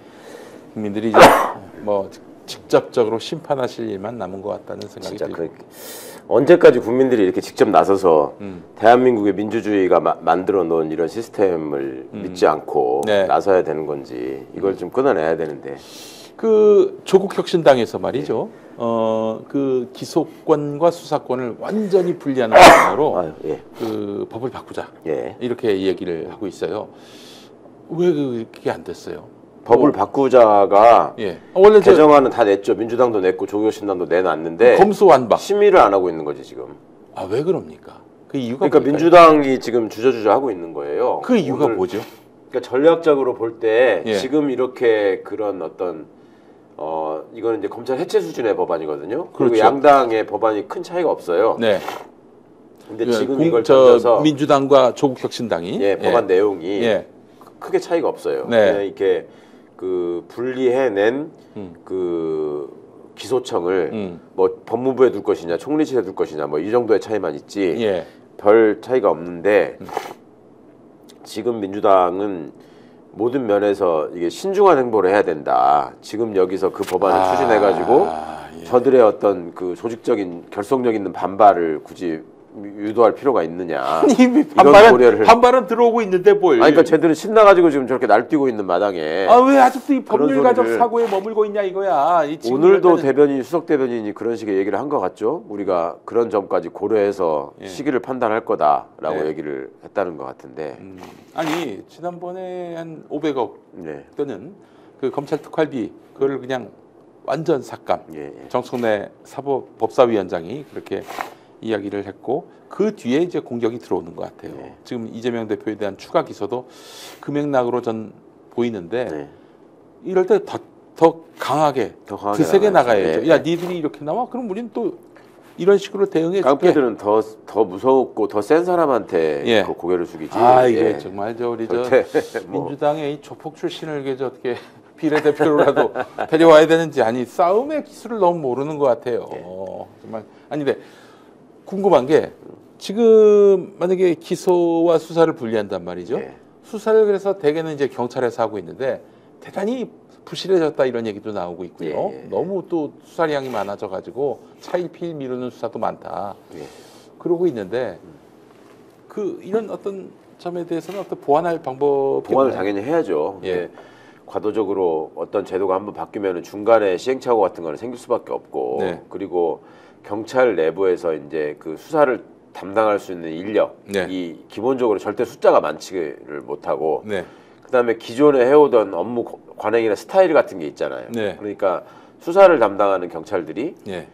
이제 뭐 직접적으로 심판하실 일만 남은 것 같다는 생각이 진짜 들고. 언제까지 국민들이 이렇게 직접 나서서 음. 대한민국의 민주주의가 만들어 놓은 이런 시스템을 믿지 않고 네. 나서야 되는 건지 이걸 좀 끊어내야 되는데. 그 조국 혁신당에서 말이죠. 그 기소권과 수사권을 완전히 분리하는 방향으로 아유, 예. 그 법을 바꾸자. 예. 이렇게 얘기를 하고 있어요. 왜 그게 안 됐어요? 법을 바꾸자가 예. 원래 개정안은 다 냈죠. 민주당도 냈고 조국혁신당도 내놨는데 검수완박. 심의를 안 하고 있는 거지 지금. 아, 왜 그럽니까? 그 이유가 그러니까 뭘까요? 민주당이 지금 주저주저 하고 있는 거예요. 그 이유가 오늘 뭐죠? 그러니까 전략적으로 볼 때 예. 지금 이렇게 그런 어떤 이거는 이제 검찰 해체 수준의 법안이거든요. 그리고 그렇죠. 양당의 법안이 큰 차이가 없어요. 네. 근데 지금 이걸 던져서 민주당과 조국혁신당이 예, 법안 내용이 예. 크게 차이가 없어요. 네. 그냥 이렇게 그 분리해낸 그 기소청을 뭐 법무부에 둘 것이냐, 총리실에 둘 것이냐, 뭐 이 정도의 차이만 있지 예. 별 차이가 없는데 지금 민주당은 모든 면에서 이게 신중한 행보를 해야 된다. 지금 여기서 그 법안을 추진해가지고 예. 저들의 어떤 그 조직적인 결속력 있는 반발을 굳이 유도할 필요가 있느냐. 이미 고려를- 반발은 들어오고 있는데 뭘? 아니, 그러니까 쟤들은 신나가지고 지금 저렇게 날뛰고 있는 마당에 아, 왜 아직도 이 그런 법률가적 소리를- 사고에 머물고 있냐 이거야. 이 지금 오늘도 이럴 때는- 대변인, 수석 대변인이 그런 식의 얘기를 한 것 같죠. 우리가 그런 점까지 고려해서 예. 시기를 판단할 거다라고 네. 얘기를 했다는 것 같은데. 아니 지난번에 한 500억 네. 또는 그 검찰 특활비 그걸 그냥 완전 삭감. 예, 예. 정청래 법사위원장이 그렇게 이야기를 했고 그 뒤에 이제 공격이 들어오는 것 같아요. 네. 지금 이재명 대표에 대한 추가 기소도 그 맥락으로 전 보이는데 네. 이럴 때 더 강하게 더 강하게 드세게 나가야죠. 나가야죠. 네. 야, 니들이 이렇게 나와? 그럼 우리는 또 이런 식으로 대응해 줄게. 깡패들은 더 무섭고 더 센 사람한테 예. 그 고개를 숙이지. 아, 이게 예. 정말 우리 절대 뭐. 민주당의 이 조폭 출신을 이게 어떻게 비례대표로라도 데려와야 되는지 아니 싸움의 기술을 너무 모르는 것 같아요. 예. 정말 아니 근데 궁금한 게 지금 만약에 기소와 수사를 분리한단 말이죠. 예. 수사를 그래서 대개는 이제 경찰에서 하고 있는데 대단히 부실해졌다 이런 얘기도 나오고 있고요. 예. 너무 또 수사량이 많아져 가지고 차일피일 미루는 수사도 많다. 예. 그러고 있는데 그 이런 어떤 점에 대해서는 어떤 보완할 방법이 보완을 없나요? 당연히 해야죠. 예. 예. 과도적으로 어떤 제도가 한번 바뀌면 중간에 시행착오 같은 거는 생길 수밖에 없고 네. 그리고 경찰 내부에서 이제 그 수사를 담당할 수 있는 인력 네. 이 기본적으로 절대 숫자가 많지를 못하고 네. 그다음에 기존에 해오던 업무 관행이나 스타일 같은 게 있잖아요. 네. 그러니까 수사를 담당하는 경찰들이 예.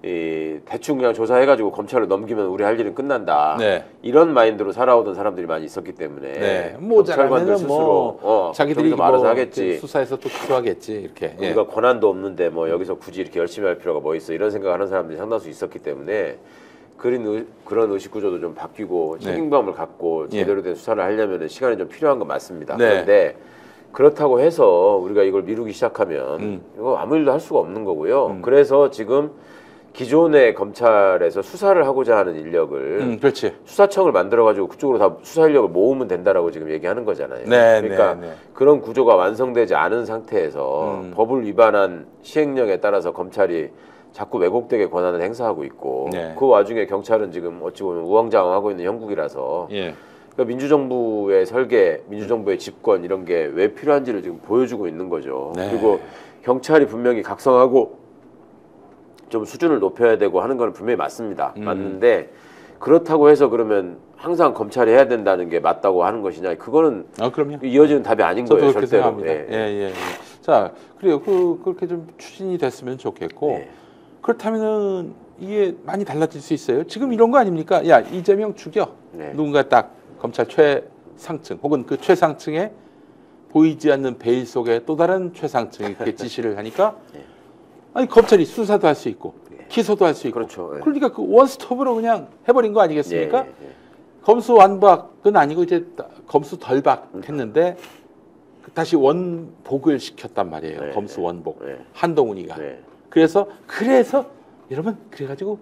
이 대충 그냥 조사해가지고 검찰로 넘기면 우리 할 일은 끝난다. 네. 이런 마인드로 살아오던 사람들이 많이 있었기 때문에 네. 뭐 잘하면은 뭐 자기들이 거기서 알아서 뭐 하겠지. 수사에서 또 기소하겠지 이렇게. 예. 우리가 권한도 없는데 뭐 여기서 굳이 이렇게 열심히 할 필요가 뭐 있어 이런 생각하는 사람들이 상당수 있었기 때문에 그런 의식 구조도 좀 바뀌고 네. 책임감을 갖고 예. 제대로 된 수사를 하려면 시간이 좀 필요한 건 맞습니다. 네. 그런데 그렇다고 해서 우리가 이걸 미루기 시작하면 이거 아무 일도 할 수가 없는 거고요. 그래서 지금 기존의 검찰에서 수사를 하고자 하는 인력을 그렇지. 수사청을 만들어가지고 그쪽으로 다 수사 인력을 모으면 된다라고 지금 얘기하는 거잖아요. 네, 그러니까 네, 네. 그런 구조가 완성되지 않은 상태에서 법을 위반한 시행령에 따라서 검찰이 자꾸 왜곡되게 권한을 행사하고 있고 네. 그 와중에 경찰은 지금 어찌 보면 우왕좌왕하고 있는 형국이라서 예. 그러니까 민주정부의 설계, 민주정부의 집권 이런 게 왜 필요한지를 지금 보여주고 있는 거죠. 네. 그리고 경찰이 분명히 각성하고 좀 수준을 높여야 되고 하는 건 분명히 맞습니다. 맞는데 그렇다고 해서 그러면 항상 검찰이 해야 된다는 게 맞다고 하는 것이냐? 그거는 그럼요. 이어지는 답이 아닌 저도 거예요, 그렇게 절대로. 생각합니다. 예. 자, 그래요. 그렇게 좀 추진이 됐으면 좋겠고 그렇다면은 이게 많이 달라질 수 있어요. 지금 이런 거 아닙니까? 야, 이재명 죽여. 누군가 딱 검찰 최상층 혹은 그 최상층에 보이지 않는 베일 속에 또 다른 최상층이 그렇게 지시를 하니까 아니 검찰이 수사도 할 수 있고 기소도 할 수 있고 그렇죠. 그러니까 그 원스톱으로 그냥 해버린 거 아니겠습니까? 검수완박은 아니고 이제 검수덜박 했는데 다시 원복을 시켰단 말이에요. 검수원복 한동훈이가. 그래서 여러분 그래가지고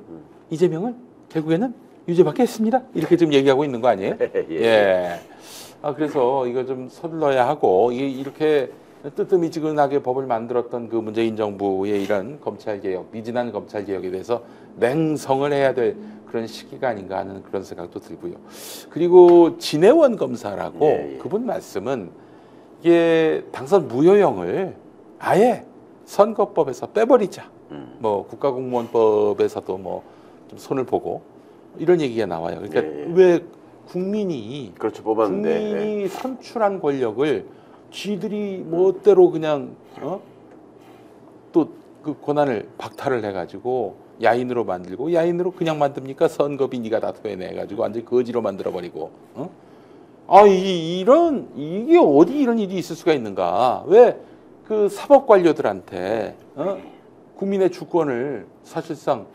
이재명을 결국에는 유죄받게 했습니다. 이렇게 지금 얘기하고 있는 거 아니에요? 예. 그래서 이거 좀 서둘러야 하고 이렇게 뜨뜻미지근하게 법을 만들었던 그 문재인 정부의 이런 검찰개혁, 미진한 검찰개혁에 대해서 맹성을 해야 될 그런 시기가 아닌가 하는 그런 생각도 들고요. 그리고 진해원 검사라고 그분 말씀은 이게 당선 무효형을 아예 선거법에서 빼버리자. 뭐 국가공무원법에서도 뭐 좀 손을 보고 이런 얘기가 나와요. 그러니까 왜 국민이 그렇죠, 뽑았는데 국민이 선출한 권력을 쥐들이 멋대로 그냥 또 그 권한을 박탈을 해가지고 야인으로 만들고 야인으로 그냥 만듭니까? 선거비 네가 다 토해내가지고 완전 거지로 만들어버리고 이게 어디 이런 일이 있을 수가 있는가? 왜 그 사법 관료들한테 국민의 주권을 사실상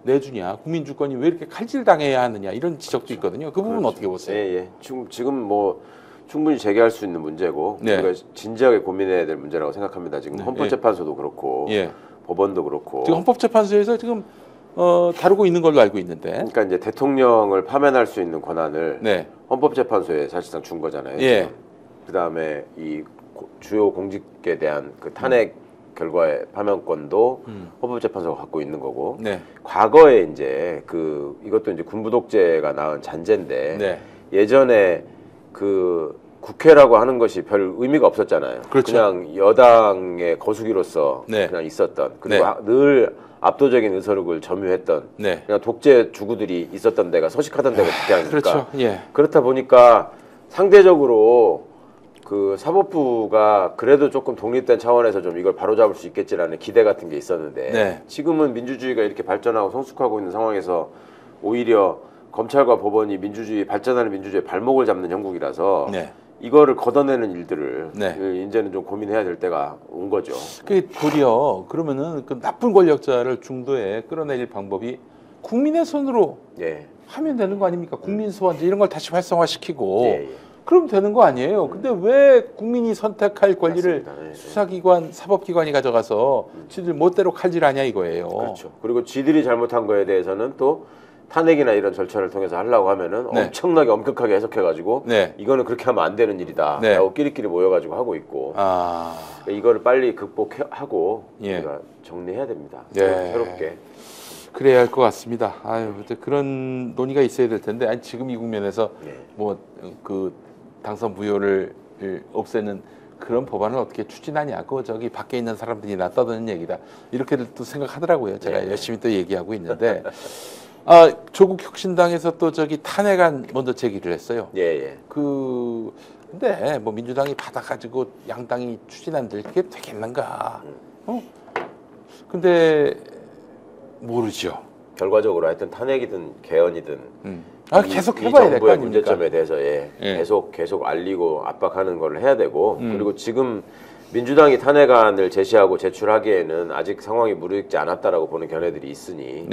내주냐? 국민 주권이 왜 이렇게 칼질당해야 하느냐? 이런 지적도 있거든요. 그 부분 어떻게 보세요? 지금 뭐 충분히 제기할 수 있는 문제고 우리가 진지하게 고민해야 될 문제라고 생각합니다. 지금 헌법재판소도 그렇고 법원도 그렇고 지금 헌법재판소에서 지금 다루고 있는 걸로 알고 있는데 그러니까 이제 대통령을 파면할 수 있는 권한을 헌법재판소에 사실상 준 거잖아요. 그다음에 이 주요 공직에 대한 그 탄핵 결과의 파면권도 헌법재판소가 갖고 있는 거고 과거에 이제 이것도 이제 군부 독재가 낳은 잔재인데 예전에 그 국회라고 하는 것이 별 의미가 없었잖아요. 그렇죠. 그냥 여당의 거수기로서 그냥 있었던 그리고 늘 압도적인 의석을 점유했던 그냥 독재 주구들이 있었던 데가 서식하던 데가 국회 아닙니까? 그렇죠. 그렇다 보니까 상대적으로 그 사법부가 그래도 조금 독립된 차원에서 좀 이걸 바로잡을 수 있겠지라는 기대 같은 게 있었는데 지금은 민주주의가 이렇게 발전하고 성숙하고 있는 상황에서 오히려 검찰과 법원이 발전하는 민주주의의 발목을 잡는 형국이라서 이거를 걷어내는 일들을 이제는 좀 고민해야 될 때가 온 거죠. 그 도리어 그러면은 그 나쁜 권력자를 중도에 끌어내릴 방법이 국민의 손으로 하면 되는 거 아닙니까? 국민소원제 이런 걸 다시 활성화시키고 그럼 되는 거 아니에요. 근데 왜 국민이 선택할 권리를 수사기관, 사법기관이 가져가서 지들 멋대로 칼질하냐 이거예요. 그렇죠. 그리고 지들이 잘못한 거에 대해서는 또 탄핵이나 이런 절차를 통해서 하려고 하면은 엄청나게 엄격하게 해석해가지고 이거는 그렇게 하면 안 되는 일이다 라고 끼리끼리 모여가지고 하고 있고 이거를 빨리 극복하고 우리가 정리해야 됩니다. 새롭게. 그래야 할 것 같습니다. 그런 논의가 있어야 될 텐데 지금 이 국면에서 뭐 그 당선 무효를 없애는 그런 법안을 어떻게 추진하냐? 그거 저기 밖에 있는 사람들이나 떠드는 얘기다. 이렇게들 또 생각하더라고요. 제가 열심히 또 얘기하고 있는데 조국 혁신당에서 또 저기 탄핵안 먼저 제기를 했어요. 근데 뭐 민주당이 받아가지고 양당이 추진한들 그게 되겠는가? 근데 모르죠. 결과적으로 하여튼 탄핵이든 개헌이든 계속 해봐야 될 거 아닙니까? 문제점에 대해서 계속 알리고 압박하는 걸 해야 되고 그리고 지금 민주당이 탄핵안을 제시하고 제출하기에는 아직 상황이 무르익지 않았다라고 보는 견해들이 있으니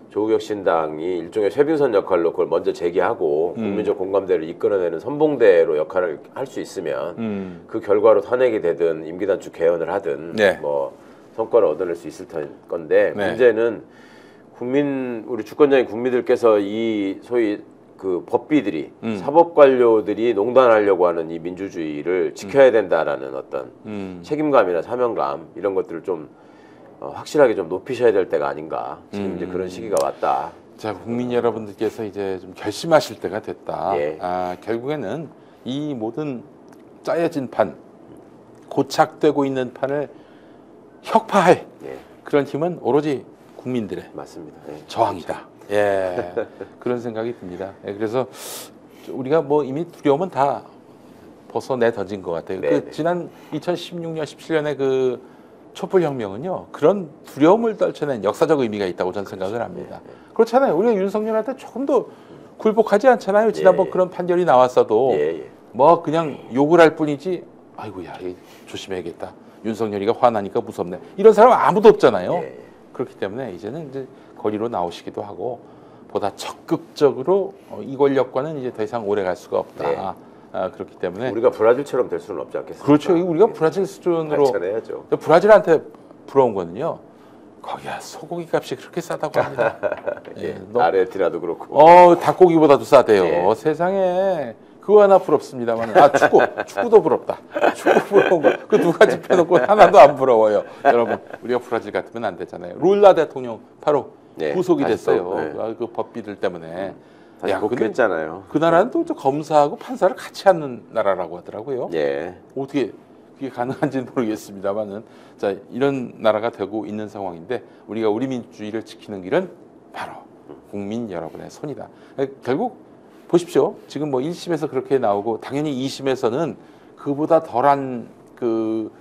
조국혁신당이 일종의 쇄빙선 역할로 그걸 먼저 제기하고 국민적 공감대를 이끌어내는 선봉대로 역할을 할 수 있으면 그 결과로 탄핵이 되든 임기단축 개헌을 하든 뭐 성과를 얻어낼 수 있을 건데 문제는 우리 주권자인 국민들께서 이 소위 그 법비들이 사법 관료들이 농단하려고 하는 이 민주주의를 지켜야 된다라는 어떤 책임감이나 사명감 이런 것들을 좀 확실하게 좀 높이셔야 될 때가 아닌가. 지금 이제 그런 시기가 왔다. 자, 국민 여러분들께서 이제 좀 결심하실 때가 됐다. 결국에는 이 모든 짜여진 판, 고착되고 있는 판을 혁파할 그런 힘은 오로지 국민들의 맞습니다. 저항이다. 예, 그런 생각이 듭니다. 예, 그래서 우리가 뭐 이미 두려움은 다 벗어내 던진 것 같아요. 네, 그 지난 2016년, 17년에 그 촛불혁명은요 그런 두려움을 떨쳐낸 역사적 의미가 있다고 저는 생각을 합니다. 그렇잖아요. 우리가 윤석열한테 조금 더 굴복하지 않잖아요. 지난번 그런 판결이 나왔어도 뭐 그냥 욕을 할 뿐이지. 아이고야, 조심해야겠다. 윤석열이가 화나니까 무섭네. 이런 사람 아무도 없잖아요. 그렇기 때문에 이제는 이제 거리로 나오시기도 하고 보다 적극적으로 이 권력과는 이제 더 이상 오래 갈 수가 없다. 그렇기 때문에 우리가 브라질처럼 될 수는 없지 않겠습니까? 그렇죠. 우리가 브라질 수준으로 발전해야죠. 브라질한테 부러운 거는요. 거기야 소고기 값이 그렇게 싸다고 합니다. 아르헨티나도 그렇고. 닭고기보다도 싸대요. 세상에 그거 하나 부럽습니다만. 축구도 부럽다. 축구 부러운 거. 그 두 가지 빼놓고 하나도 안 부러워요. 여러분 우리가 브라질 같으면 안 되잖아요. 룰라 대통령 바로 구속이 됐어요. 그 법비들 때문에. 복귀했잖아요. 그 나라는 또 검사하고 판사를 같이 하는 나라라고 하더라고요. 어떻게 그게 가능한지는 모르겠습니다만은 자 이런 나라가 되고 있는 상황인데 우리가 우리 민주주의를 지키는 길은 바로 국민 여러분의 손이다. 결국 보십시오. 지금 뭐 1심에서 그렇게 나오고 당연히 2심에서는 그보다 덜한 그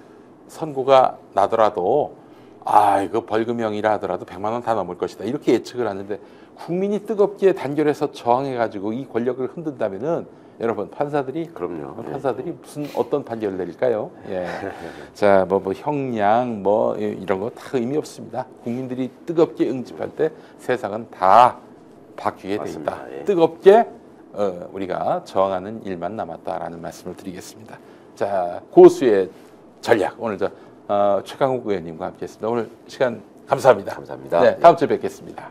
선고가 나더라도 이거 벌금형이라 하더라도 100만 원 다 넘을 것이다. 이렇게 예측을 하는데 국민이 뜨겁게 단결해서 저항해가지고 이 권력을 흔든다면은 여러분 판사들이 무슨 어떤 판결을 내릴까요? 자, 뭐 형량 뭐 이런 거 다 의미 없습니다. 국민들이 뜨겁게 응집할 때 세상은 다 바뀌게 돼 있다. 뜨겁게 우리가 저항하는 일만 남았다라는 말씀을 드리겠습니다. 자, 고수의 전략 오늘 최강욱 의원님과 함께했습니다. 오늘 시간 감사합니다. 감사합니다. 네, 다음 주에 뵙겠습니다.